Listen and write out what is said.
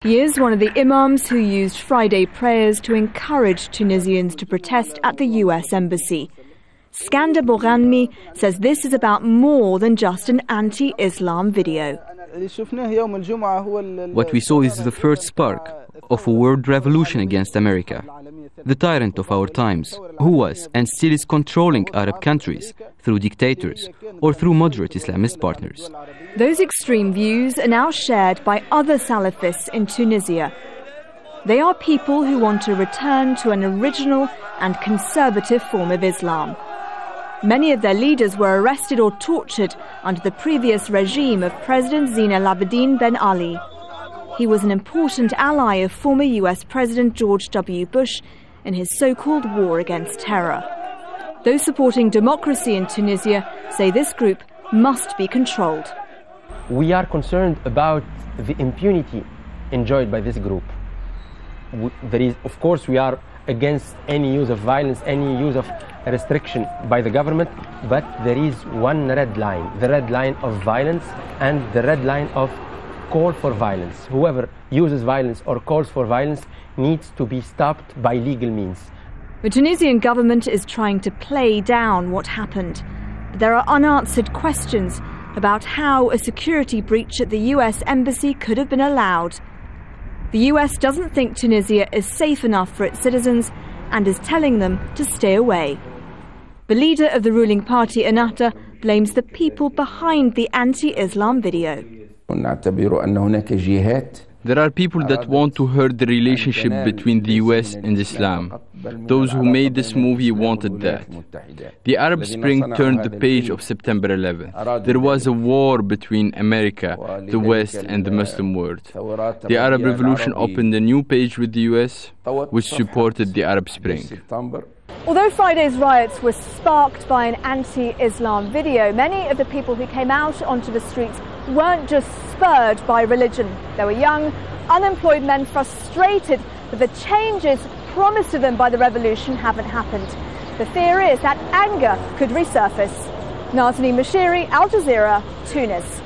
He is one of the imams who used Friday prayers to encourage Tunisians to protest at the US Embassy. Skander Boghanmi says this is about more than just an anti-Islam video. What we saw is the first spark of a world revolution against America, the tyrant of our times, who was and still is controlling Arab countries through dictators or through moderate Islamist partners. Those extreme views are now shared by other Salafists in Tunisia. They are people who want to return to an original and conservative form of Islam. Many of their leaders were arrested or tortured under the previous regime of President Zine El Abidine Ben Ali. He was an important ally of former US President George W. Bush in his so-called war against terror. Those supporting democracy in Tunisia say this group must be controlled. We are concerned about the impunity enjoyed by this group. Of course, we are against any use of violence, any use of restriction by the government, but there is one red line, the red line of violence and the red line of call for violence. Whoever uses violence or calls for violence needs to be stopped by legal means. The Tunisian government is trying to play down what happened. But there are unanswered questions about how a security breach at the US Embassy could have been allowed. The US doesn't think Tunisia is safe enough for its citizens and is telling them to stay away. The leader of the ruling party, Ennahda, blames the people behind the anti-Islam video. There are people that want to hurt the relationship between the US and Islam. Those who made this movie wanted that. The Arab Spring turned the page of September 11th. There was a war between America, the West, and the Muslim world. The Arab Revolution opened a new page with the US, which supported the Arab Spring. Although Friday's riots were sparked by an anti-Islam video, many of the people who came out onto the streets weren't just spurred by religion. They were young, unemployed men frustrated that the changes promised to them by the revolution haven't happened. The fear is that anger could resurface. Nazanine, Moshiri, Al Jazeera, Tunis.